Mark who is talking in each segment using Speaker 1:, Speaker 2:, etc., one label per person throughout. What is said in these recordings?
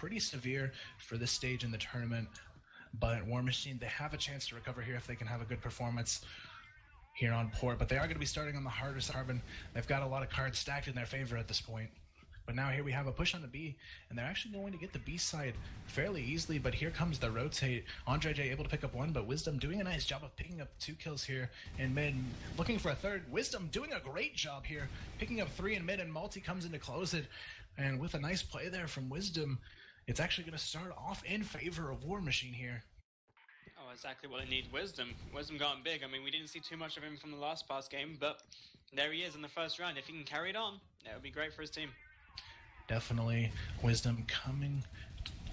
Speaker 1: pretty severe for this stage in the tournament. But WaarMachine, they have a chance to recover here if they can have a good performance here on port. But they are going to be starting on the hardest carbon. They've got a lot of cards stacked in their favor at this point. But now here we have a push on the B, and they're actually going to get the B side fairly easily, but here comes the rotate. Andre J able to pick up one, but Wisdom doing a nice job of picking up 2 kills here in mid, looking for a third. Wisdom doing a great job here, picking up 3 in mid, and Multi comes in to close it. And with a nice play there from Wisdom, it's actually going to start off in favor of WaarMachine here.
Speaker 2: Oh, exactly what they need. Wisdom going big. I mean, we didn't see too much of him from the last past game, but there he is in the first round. If he can carry it on, that would be great for his team.
Speaker 1: Definitely Wisdom coming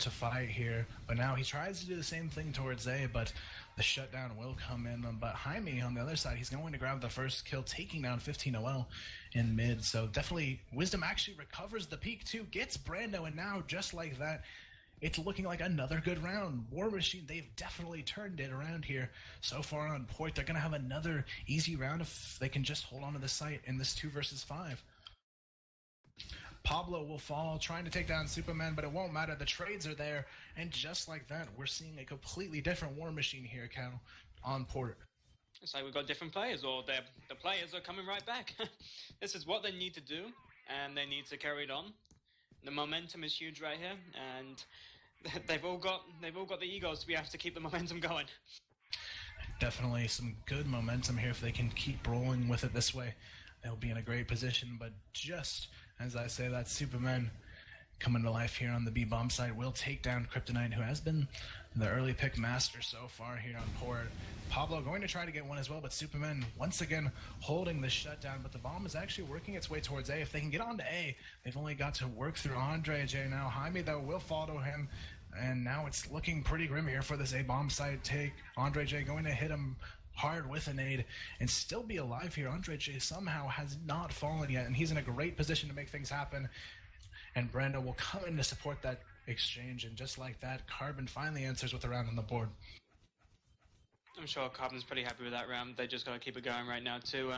Speaker 1: to fight here, but now he tries to do the same thing towards A, but the shutdown will come in. But Jaime on the other side, he's going to grab the first kill, taking down 15 OL in mid. So definitely Wisdom actually recovers the peak too, gets Brando, and now just like that, it's looking like another good round. WaarMachine, they've definitely turned it around here so far on point. They're going to have another easy round if they can just hold on to the site in this 2 versus 5. Pablo will fall, trying to take down Superman, but it won't matter. The trades are there, and just like that, we're seeing a completely different WaarMachine here, Cal, on port.
Speaker 2: It's like we've got different players, or the players are coming right back. This is what they need to do, and they need to carry it on. The momentum is huge right here, and they've all got the egos. We have to keep the momentum going.
Speaker 1: Definitely some good momentum here. If they can keep rolling with it this way, they'll be in a great position. But just as I say that, Superman coming to life here on the B-bomb side will take down Kryptonite, who has been the early pick master so far here on port. Pablo going to try to get one as well, but Superman once again holding the shutdown, but the bomb is actually working its way towards A. If they can get on to A, they've only got to work through Andre J now. Jaime, though, will follow him, and now it's looking pretty grim here for this A-bomb side take. Andre J going to hit him hard with a nade and still be alive here. Andre J somehow has not fallen yet, and he's in a great position to make things happen. And Brando will come in to support that exchange, and just like that, Carbon finally answers with a round on the board.
Speaker 2: I'm sure Carbon's pretty happy with that round. They just got to keep it going right now too.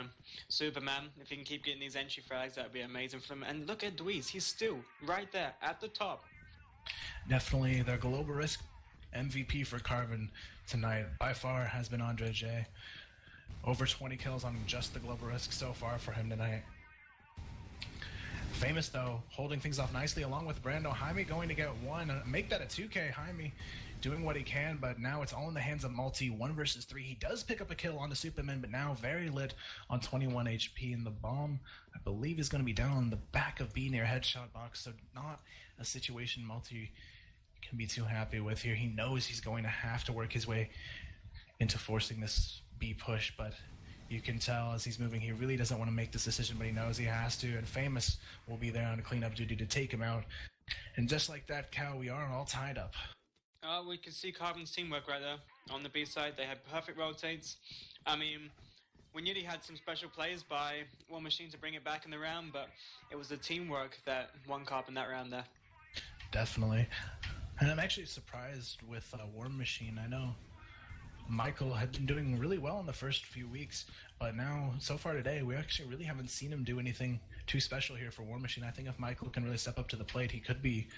Speaker 2: Superman, if he can keep getting these entry frags, that would be amazing for him. And look at Dweez, he's still right there at the top.
Speaker 1: Definitely their global risk MVP for Carbon tonight by far has been Andre J. Over 20 kills on just the global risk so far for him tonight. Famous, though, holding things off nicely along with Brando. Jaime going to get one, make that a 2K. Jaime doing what he can, but now it's all in the hands of Multi. 1 versus 3. He does pick up a kill on the Superman, but now very lit on 21 HP. And the bomb, I believe, is going to be down on the back of B near headshot box. So not a situation Multi can be too happy with here. He knows he's going to have to work his way into forcing this B push, but you can tell as he's moving, he really doesn't want to make this decision, but he knows he has to, and Famous will be there on cleanup duty to take him out. And just like that, Cal, we are all tied up.
Speaker 2: We can see Carbon's teamwork right there. On the B side, they had perfect rotates. I mean, we nearly had some special plays by WaarMachine to bring it back in the round, but it was the teamwork that won Carbon that round there.
Speaker 1: Definitely. And I'm actually surprised with WaarMachine. I know Michael had been doing really well in the first few weeks, but now, so far today, we actually really haven't seen him do anything too special here for WaarMachine. I think if Michael can really step up to the plate, he could be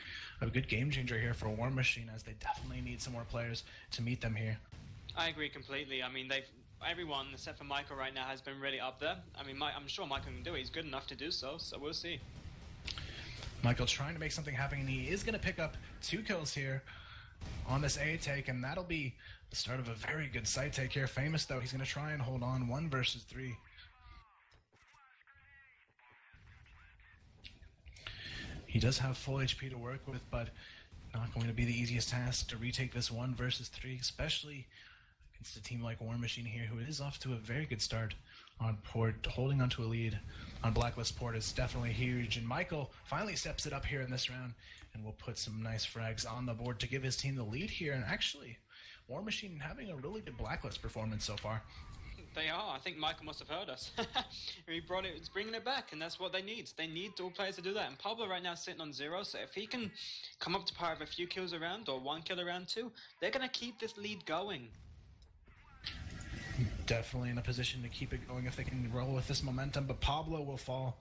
Speaker 1: a good game changer here for WaarMachine, as they definitely need some more players to meet them here.
Speaker 2: I agree completely. I mean, everyone except for Michael right now has been really up there. I mean, I'm sure Michael can do it. He's good enough to do so, so we'll see.
Speaker 1: Michael trying to make something happen, and he is going to pick up 2 kills here on this A take, and that'll be the start of a very good side take here. Famous, though, he's going to try and hold on 1 versus 3. He does have full HP to work with, but not going to be the easiest task to retake this 1 versus 3, especially against a team like WaarMachine here, who is off to a very good start on port. Holding onto a lead on Blacklist port is definitely huge, and Michael finally steps it up here in this round and will put some nice frags on the board to give his team the lead here. And actually, WaarMachine having a really good Blacklist performance so far.
Speaker 2: They are. I think Michael must have heard us. It's bringing it back, and that's what they need. They need all players to do that. And Pablo right now sitting on 0, so if he can come up to par of a few kills around, or 1 kill around 2, they're going to keep this lead going.
Speaker 1: Definitely in a position to keep it going if they can roll with this momentum, but Pablo will fall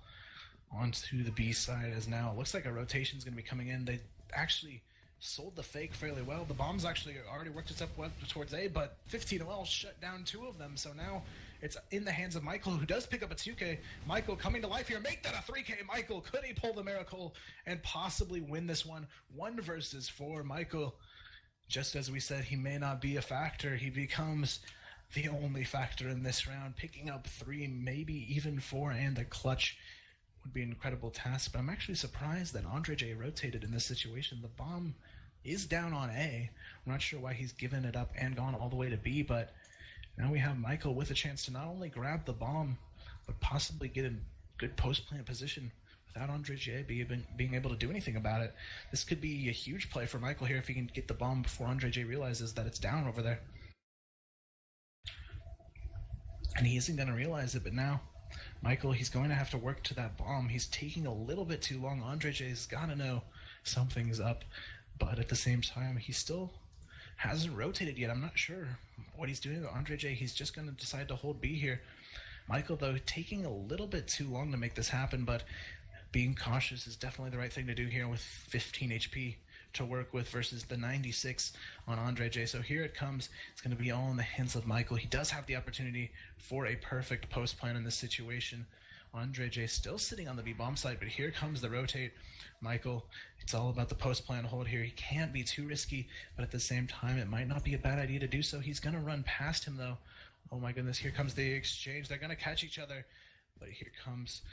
Speaker 1: onto the B side, as now it looks like a rotation is going to be coming in. They actually sold the fake fairly well. The bomb's actually already worked its up towards A, but 15OL shut down 2 of them, so now it's in the hands of Michael, who does pick up a 2K. Michael coming to life here. Make that a 3K. Michael, could he pull the miracle and possibly win this one? 1 versus 4. Michael, just as we said, he may not be a factor. He becomes the only factor in this round, picking up 3, maybe even 4, and a clutch would be an incredible task. But I'm actually surprised that Andre J rotated in this situation. The bomb is down on A. I'm not sure why he's given it up and gone all the way to B, but now we have Michael with a chance to not only grab the bomb, but possibly get in good post-plant position without Andre J being able to do anything about it. This could be a huge play for Michael here if he can get the bomb before Andre J realizes that it's down over there. And he isn't going to realize it, but now Michael, he's going to have to work to that bomb. He's taking a little bit too long. Andre J's got to know something's up, but at the same time, he still hasn't rotated yet. I'm not sure what he's doing. Andre J, he's just going to decide to hold B here. Michael, though, taking a little bit too long to make this happen, but being cautious is definitely the right thing to do here with 15 HP to work with versus the 96 on Andre J. So here it comes. It's going to be all in the hands of Michael. He does have the opportunity for a perfect post plan in this situation. Andre J still sitting on the B bomb side, but here comes the rotate. Michael, it's all about the post plan hold here. He can't be too risky, but at the same time, it might not be a bad idea to do so. He's going to run past him, though. Oh my goodness, here comes the exchange. They're going to catch each other, but here comes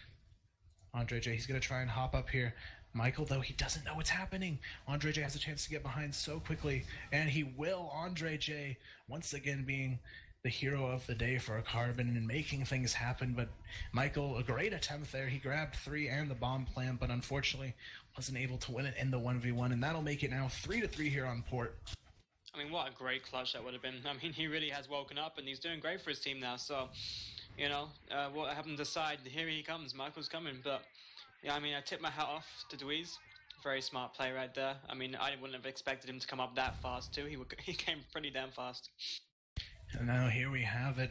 Speaker 1: Andre J. He's going to try and hop up here. Michael, though, he doesn't know what's happening. Andre J has a chance to get behind so quickly, and he will. Andre J, once again, being the hero of the day for a Carbon and making things happen. But Michael, a great attempt there. He grabbed 3 and the bomb plant, but unfortunately wasn't able to win it in the 1v1, and that'll make it now 3-3 here on Port.
Speaker 2: I mean, what a great clutch that would have been. I mean, he really has woken up, and he's doing great for his team now. So, you know, what happened to decide? Here he comes. Michael's coming, but yeah, I mean, I tip my hat off to Dweez. Very smart play right there. I mean, I wouldn't have expected him to come up that fast, too. He came pretty damn fast.
Speaker 1: And now here we have it.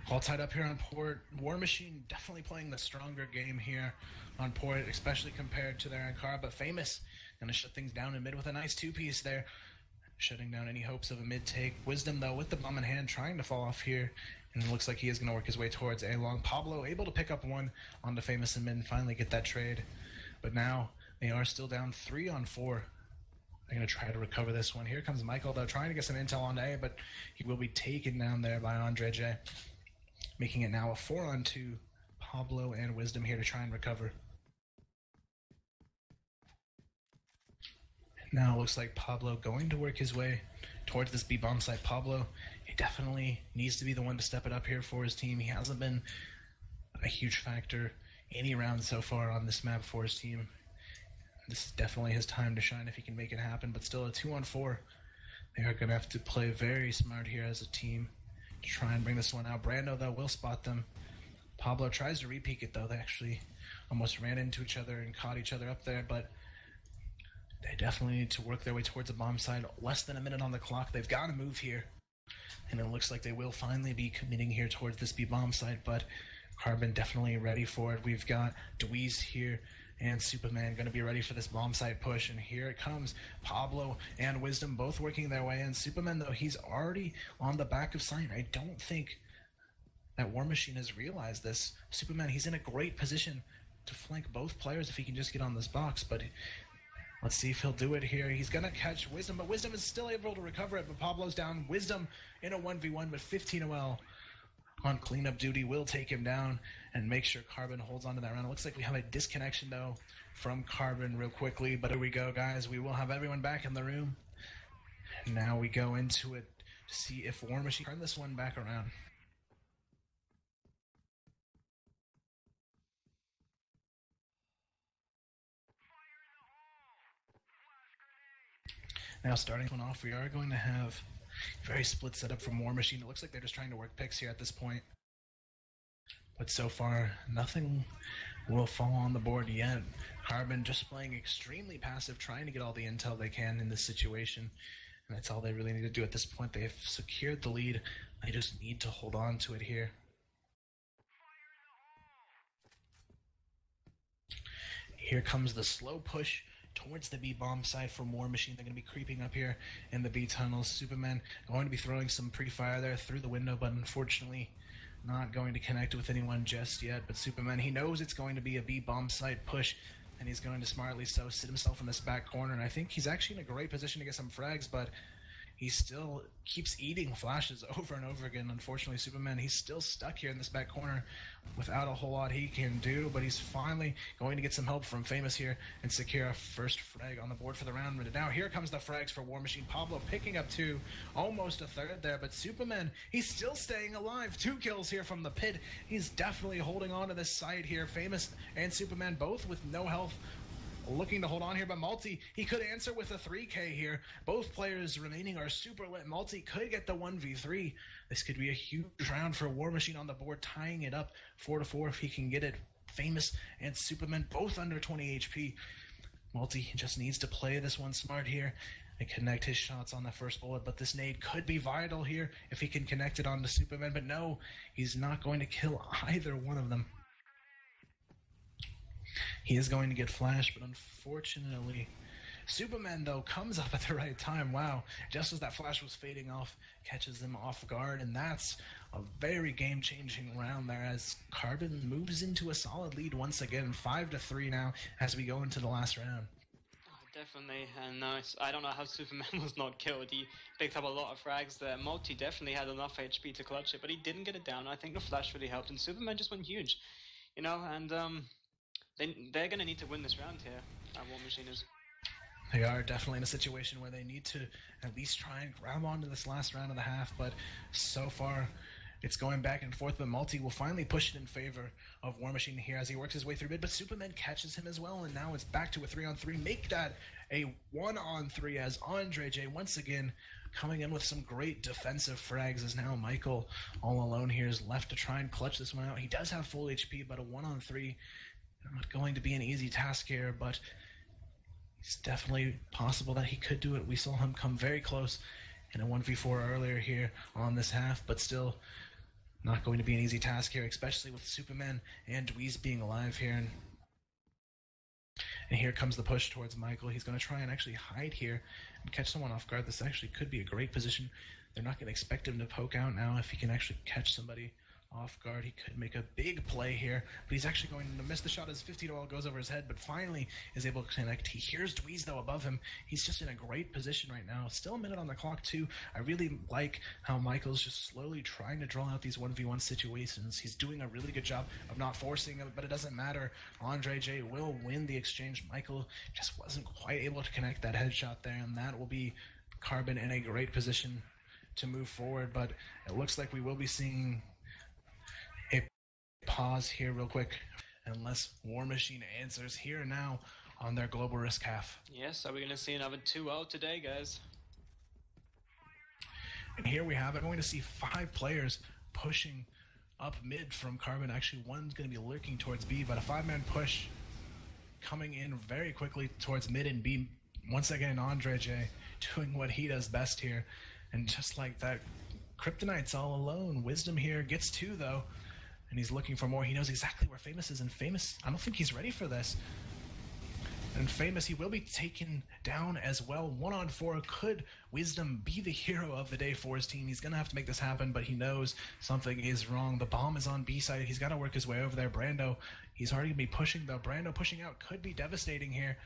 Speaker 1: All tied up here on Port. WaarMachine definitely playing the stronger game here on Port, especially compared to their Ankara. But Famous going to shut things down in mid with a nice 2-piece there, shutting down any hopes of a mid-take. Wisdom, though, with the bomb in hand, trying to fall off here. And it looks like he is going to work his way towards A-long. Pablo able to pick up 1 onto Famous and mid and finally get that trade. But now they are still down 3 on 4. They're going to try to recover this one. Here comes Michael, though, trying to get some intel on A, but he will be taken down there by Andre J, making it now a 4 on 2. Pablo and Wisdom here to try and recover. Now it looks like Pablo going to work his way towards this B-bomb site. Pablo, he definitely needs to be the one to step it up here for his team. He hasn't been a huge factor any round so far on this map for his team. This is definitely his time to shine if he can make it happen, but still a 2 on 4. They are going to have to play very smart here as a team to try and bring this one out. Brando, though, will spot them. Pablo tries to re-peek it, though. They actually almost ran into each other and caught each other up there, but they definitely need to work their way towards the bomb side. Less than a minute on the clock. They've got to move here. And it looks like they will finally be committing here towards this B-bomb site, but Carbon definitely ready for it. We've got Dweez here and Superman going to be ready for this bomb site push, and here it comes. Pablo and Wisdom both working their way in. Superman, though, he's already on the back of site. I don't think that WaarMachine has realized this. Superman, he's in a great position to flank both players if he can just get on this box, but let's see if he'll do it here. He's going to catch Wisdom, but Wisdom is still able to recover it, but Pablo's down. Wisdom in a 1v1, but 15 OL on cleanup duty will take him down and make sure Carbon holds on to that round. It looks like we have a disconnection, though, from Carbon real quickly, but here we go, guys. We will have everyone back in the room. And now we go into it to see if WaarMachine turn this one back around. Now, starting one off, we are going to have a very split setup from WaarMachine. It looks like they're just trying to work picks here at this point. But so far, nothing will fall on the board yet. Carbon just playing extremely passive, trying to get all the intel they can in this situation. And that's all they really need to do at this point. They've secured the lead. They just need to hold on to it here. Here comes the slow push towards the B-bomb side for WaarMachine. They're going to be creeping up here in the B tunnels. Superman going to be throwing some pre-fire there through the window, but unfortunately not going to connect with anyone just yet. But Superman, he knows it's going to be a B-bomb site push, and he's going to smartly so sit himself in this back corner. And I think he's actually in a great position to get some frags, but he still keeps eating flashes over and over again. Unfortunately, Superman, he's still stuck here in this back corner without a whole lot he can do, but he's finally going to get some help from Famous here and secure a first frag on the board for the round. But now here comes the frags for WaarMachine. Pablo picking up 2, almost a third there, but Superman, he's still staying alive. 2 kills here from the pit. He's definitely holding on to this side here. Famous and Superman both with no health, looking to hold on here, but Multi, he could answer with a 3K here. Both players remaining are super lit. Multi could get the 1v3. This could be a huge round for WaarMachine on the board, tying it up 4-4 if he can get it. Famous and Superman both under 20 HP. Multi just needs to play this one smart here and connect his shots on the first bullet, but this nade could be vital here if he can connect it onto Superman, but no, he's not going to kill either one of them. He is going to get flashed, but unfortunately, Superman, though, comes up at the right time. Wow, just as that flash was fading off, catches him off guard, and that's a very game-changing round there as Carbon moves into a solid lead once again, 5-3 now as we go into the last round.
Speaker 2: Definitely, and I don't know how Superman was not killed. He picked up a lot of frags there. Multi definitely had enough HP to clutch it, but he didn't get it down. I think the flash really helped, and Superman just went huge, you know, and they're going to need to win this round here, WaarMachine is.
Speaker 1: They are definitely in a situation where they need to at least try and grab onto this last round of the half, but so far it's going back and forth, but Multi will finally push it in favor of WaarMachine here as he works his way through mid, but Superman catches him as well, and now it's back to a 3-on-3. Make that a 1-on-3 as Andre J once again coming in with some great defensive frags, as now Michael all alone here is left to try and clutch this one out. He does have full HP, but a 1-on-3 not going to be an easy task here, but it's definitely possible that he could do it. We saw him come very close in a 1v4 earlier here on this half, but still not going to be an easy task here, especially with Superman and Dweez being alive here. And here comes the push towards Michael. He's going to try and actually hide here and catch someone off guard. This actually could be a great position. They're not going to expect him to poke out now. If he can actually catch somebody off guard, he could make a big play here, but he's actually going to miss the shot as 50-12 goes over his head, but finally is able to connect. He hears Dweez though above him. He's just in a great position right now. Still a minute on the clock too. I really like how Michael's just slowly trying to draw out these 1v1 situations. He's doing a really good job of not forcing it, but it doesn't matter. Andre J will win the exchange. Michael just wasn't quite able to connect that headshot there, and that will be Carbon in a great position to move forward, but it looks like we will be seeing pause here real quick unless WaarMachine answers here now on their global risk half.
Speaker 2: Yes, are we going to see another 2-0 today, guys?
Speaker 1: And here we have it. We're going to see 5 players pushing up mid from Carbon. Actually, one's going to be lurking towards B, but a 5-man push coming in very quickly towards mid and B. Once again, Andre J doing what he does best here, and just like that, Kryptonite's all alone. Wisdom here gets 2 though, and he's looking for more. He knows exactly where Famous is, and Famous, I don't think he's ready for this. And Famous, he will be taken down as well. 1-on-4, could Wisdom be the hero of the day for his team? He's going to have to make this happen, but he knows something is wrong. The bomb is on B side. He's got to work his way over there. Brando, he's already going to be pushing, though. Brando pushing out could be devastating here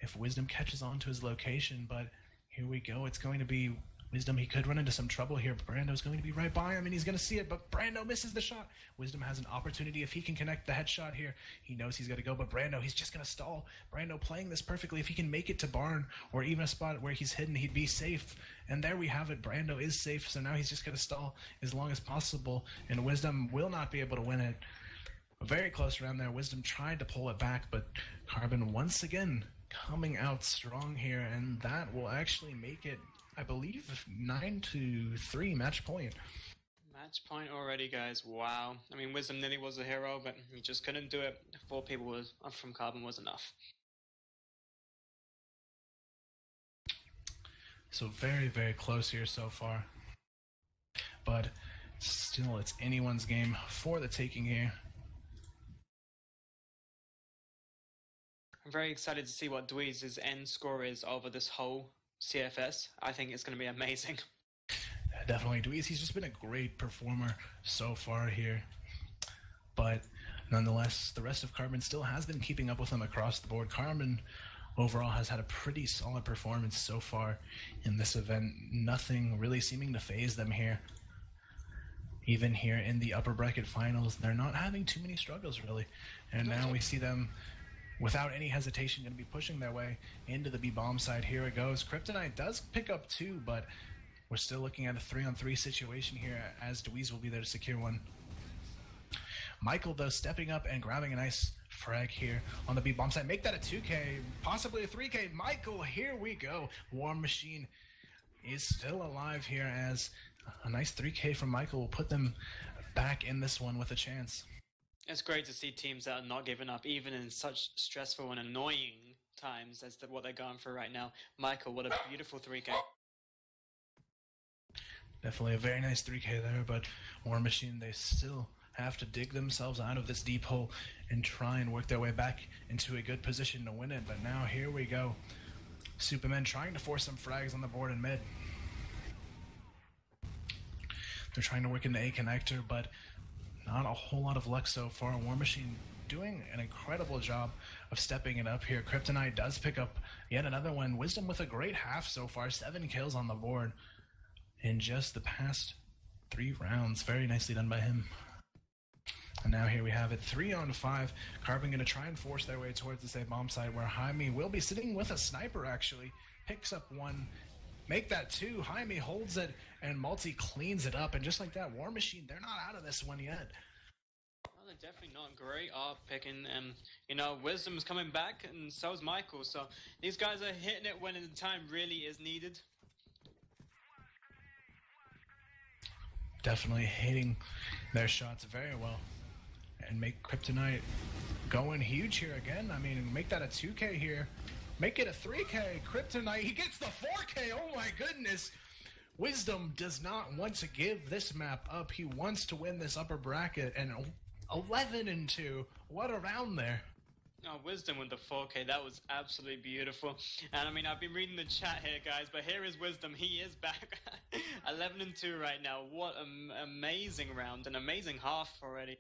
Speaker 1: if Wisdom catches on to his location, but here we go. It's going to be Wisdom. He could run into some trouble here. Brando's going to be right by him, and he's going to see it, but Brando misses the shot. Wisdom has an opportunity if he can connect the headshot here. He knows he's got to go, but Brando, he's just going to stall. Brando playing this perfectly. If he can make it to Barn or even a spot where he's hidden, he'd be safe. And there we have it. Brando is safe, so now he's just going to stall as long as possible, and Wisdom will not be able to win it. A very close round there. Wisdom tried to pull it back, but Carbon once again coming out strong here, and that will actually make it, I believe, 9-3 match point.
Speaker 2: Match point already, guys. Wow. I mean, Wisdom nearly was a hero, but he just couldn't do it. 4 people from Carbon was enough.
Speaker 1: So very, very close here so far. But still, it's anyone's game for the taking here.
Speaker 2: I'm very excited to see what Dweez's end score is over this whole CFS. I think it's going to be amazing.
Speaker 1: Definitely, Dweez, he's just been a great performer so far here. But nonetheless, the rest of Carbon still has been keeping up with him across the board. Carbon overall has had a pretty solid performance so far in this event. Nothing really seeming to phase them here. Even here in the upper bracket finals, they're not having too many struggles really. And now we see them, without any hesitation, going to be pushing their way into the B-bomb side. Here it goes. Kryptonite does pick up 2, but we're still looking at a 3-on-3 situation here, as Dweez will be there to secure one. Michael, though, stepping up and grabbing a nice frag here on the B-bomb side. Make that a 2K, possibly a 3K. Michael, here we go. WaarMachine is still alive here, as a nice 3K from Michael will put them back in this one with a chance.
Speaker 2: It's great to see teams that are not giving up, even in such stressful and annoying times as what they're going through right now. Michael, what a beautiful 3K.
Speaker 1: Definitely a very nice 3K there, but WaarMachine, they still have to dig themselves out of this deep hole and try and work their way back into a good position to win it. But now here we go. Superman trying to force some frags on the board in mid. They're trying to work into A connector, but not a whole lot of luck so far. WaarMachine doing an incredible job of stepping it up here. Kryptonite does pick up yet another one. Wisdom with a great half so far. 7 kills on the board in just the past 3 rounds. Very nicely done by him. And now here we have it, 3-on-5. Carbon going to try and force their way towards this A-bomb side, where Jaime will be sitting with a sniper, actually. Picks up 1. Make that 2. Jaime holds it, and Multi cleans it up. And just like that, WaarMachine, they're not out of this one yet.
Speaker 2: Well, they're definitely not great at picking. You know, Wisdom's coming back, and so's Michael. So these guys are hitting it when the time really is needed.
Speaker 1: Definitely hitting their shots very well. And make Kryptonite going huge here again. I mean, make that a 2K here. Make it a 3K. Kryptonite, he gets the 4K. Oh my goodness. Wisdom does not want to give this map up. He wants to win this upper bracket. And 11-2. What a round there.
Speaker 2: Oh, Wisdom with the 4K. That was absolutely beautiful. And I mean, I've been reading the chat here, guys, but here is Wisdom. He is back. 11-2 right now. What an amazing round. An amazing half already.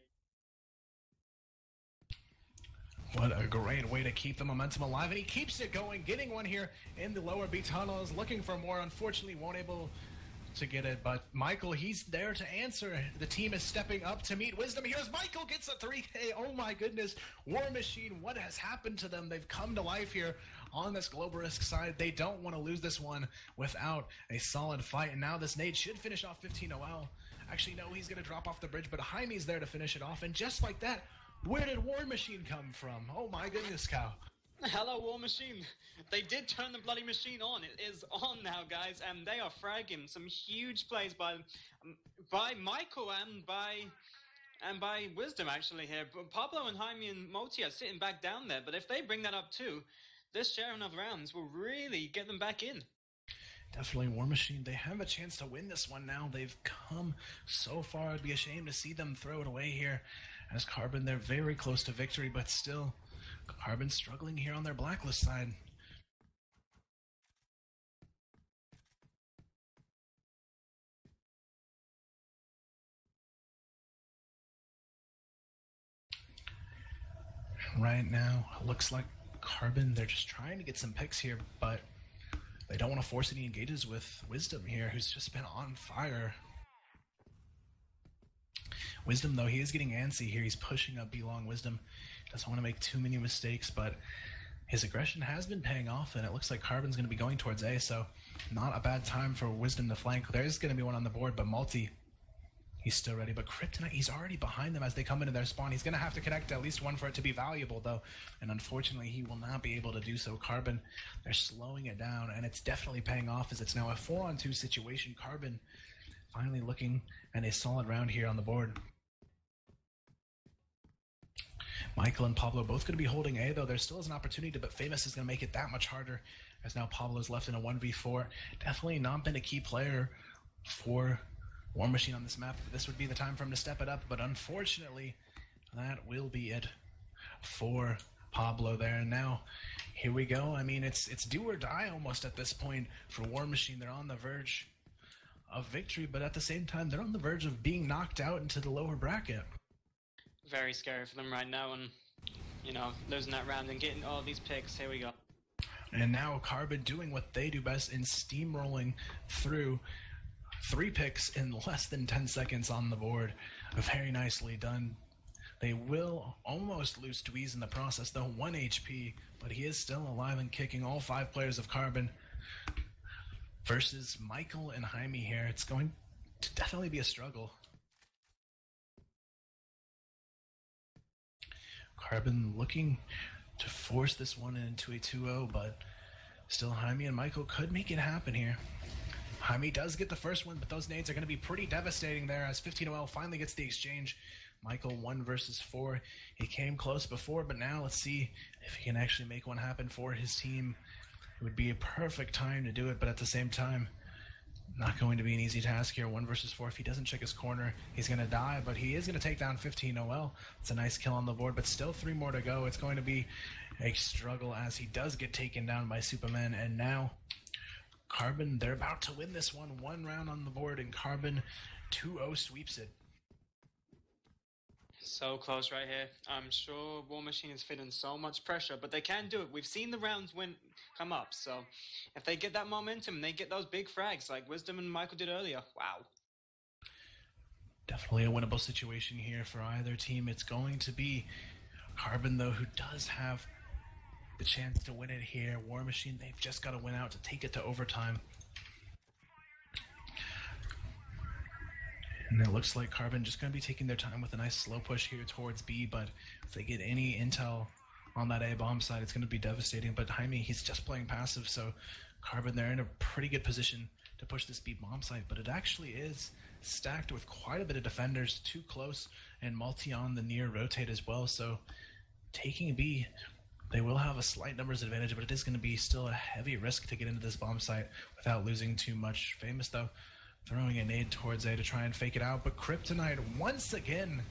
Speaker 1: What a great way to keep the momentum alive, and he keeps it going, getting one here in the lower B tunnels, looking for more. Unfortunately, won't able to get it, but Michael, he's there to answer. The team is stepping up to meet Wisdom. Here's Michael, gets a 3K. Oh my goodness, WaarMachine, what has happened to them? They've come to life here on this Globerisk side. They don't want to lose this one without a solid fight, and now this nade should finish off 15-0. Actually, no, he's going to drop off the bridge, but Jaime's there to finish it off, and just like that, where did WaarMachine come from? Oh my goodness, cow.
Speaker 2: Hello, WaarMachine. They did turn the bloody machine on. It is on now, guys, and they are fragging some huge plays by Michael and by Wisdom, actually, here. Pablo and Jaime and Multi are sitting back down there, but if they bring that up too, this sharing of rounds will really get them back in.
Speaker 1: Definitely WaarMachine. They have a chance to win this one now. They've come so far. It'd be a shame to see them throw it away here. As Carbon, they're very close to victory, but still, Carbon struggling here on their blacklist side. Right now, it looks like Carbon, they're just trying to get some picks here, but they don't want to force any engages with Wisdom here, who's just been on fire. Wisdom, though, he is getting antsy here. He's pushing up B-long. Wisdom doesn't want to make too many mistakes, but his aggression has been paying off, and it looks like Carbon's going to be going towards A, so not a bad time for Wisdom to flank. There's going to be one on the board, but Multi, he's still ready. But Kryptonite, he's already behind them as they come into their spawn. He's going to have to connect at least one for it to be valuable, though, and unfortunately, he will not be able to do so. Carbon, they're slowing it down, and it's definitely paying off as it's now a 4-on-2 situation. Carbon finally looking at a solid round here on the board. Michael and Pablo both going to be holding A, though there still is an opportunity, but Famous is going to make it that much harder, as now Pablo's left in a 1v4. Definitely not been a key player for WaarMachine on this map. This would be the time for him to step it up, but unfortunately, that will be it for Pablo there, and now here we go. I mean, it's do or die almost at this point for WaarMachine. They're on the verge of victory, but at the same time, they're on the verge of being knocked out into the lower bracket.
Speaker 2: Very scary for them right now, and, you know, losing that round and getting all these picks. Here we go.
Speaker 1: And now Carbon doing what they do best in steamrolling through 3 picks in less than 10 seconds on the board. Very nicely done. They will almost lose Dweez in the process, though 1 HP, but he is still alive and kicking. All 5 players of Carbon versus Michael and Jaime here. It's going to definitely be a struggle. Carbon looking to force this one into a 2-0, but still Jaime and Michael could make it happen here. Jaime does get the first one, but those nades are going to be pretty devastating there as 15-0 finally gets the exchange. Michael 1 versus 4. He came close before, but now let's see if he can actually make one happen for his team. It would be a perfect time to do it, but at the same time, not going to be an easy task here. 1 versus 4. If he doesn't check his corner, he's going to die, but he is going to take down 15 OL. It's a nice kill on the board, but still 3 more to go. It's going to be a struggle as he does get taken down by Superman, and now Carbon, they're about to win this one. 1 round on the board, and Carbon 2-0 sweeps it.
Speaker 2: So close right here. I'm sure WaarMachine is feeling so much pressure, but they can do it. We've seen the rounds come up, so if they get that momentum, they get those big frags like Wisdom and Michael did earlier. Wow.
Speaker 1: Definitely a winnable situation here for either team. It's going to be Carbon, though, who does have the chance to win it here. WaarMachine, they've just got to win out to take it to overtime. And it looks like Carbon just going to be taking their time with a nice slow push here towards B, but if they get any intel on that A-bomb side, it's going to be devastating. But Jaime, he's just playing passive, so Carbon, they're in a pretty good position to push this B-bomb site, but it actually is stacked with quite a bit of defenders, too close, and multi on the near rotate as well, so taking B, they will have a slight numbers advantage, but it is going to be still a heavy risk to get into this bomb site without losing too much. Famous, though, throwing a nade towards A to try and fake it out, but Kryptonite once again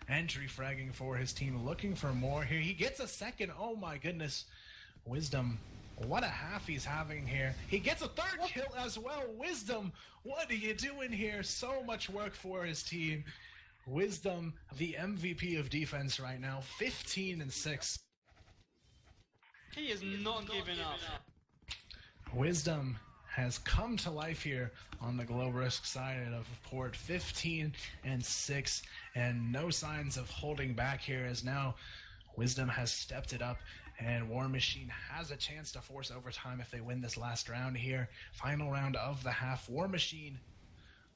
Speaker 1: entry fragging for his team, looking for more here. He gets a second. Oh my goodness. Wisdom, what a half he's having here. He gets a 3rd kill as well. Wisdom, what are you doing here? So much work for his team. Wisdom, the MVP of defense right now, 15-6.
Speaker 2: He is not giving up.
Speaker 1: Wisdom has come to life here on the glow risk side of port, 15-6, and no signs of holding back here as now Wisdom has stepped it up, and WaarMachine has a chance to force overtime if they win this last round here. Final round of the half. WaarMachine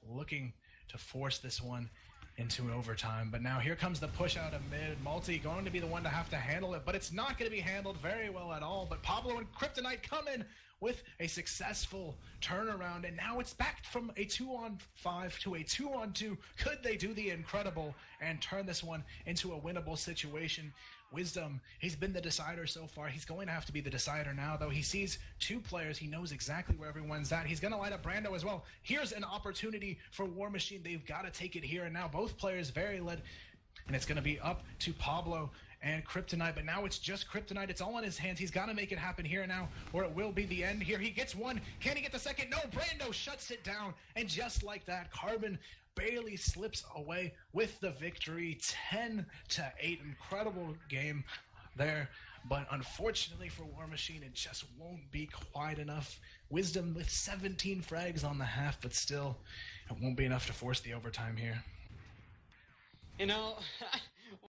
Speaker 1: looking to force this one into overtime, but now here comes the push out of mid. Multi going to be the one to have to handle it, but it's not going to be handled very well at all. But Pablo and Kryptonite come in with a successful turnaround, and now it's back from a 2-on-5 to a 2-on-2. Could they do the incredible and turn this one into a winnable situation? Wisdom, he's been the decider so far. He's going to have to be the decider now, though. He sees 2 players. He knows exactly where everyone's at. He's going to light up Brando as well. Here's an opportunity for WaarMachine. They've got to take it here, and now both players very led, and it's going to be up to Pablo and Kryptonite, but now it's just Kryptonite. It's all in his hands. He's got to make it happen here now, or it will be the end here. He gets 1. Can he get the second? No, Brando shuts it down, and just like that, Carbon barely slips away with the victory, 10-8. Incredible game there, but unfortunately for WaarMachine, it just won't be quite enough. Wisdom with 17 frags on the half, but still, it won't be enough to force the overtime here.
Speaker 2: You know,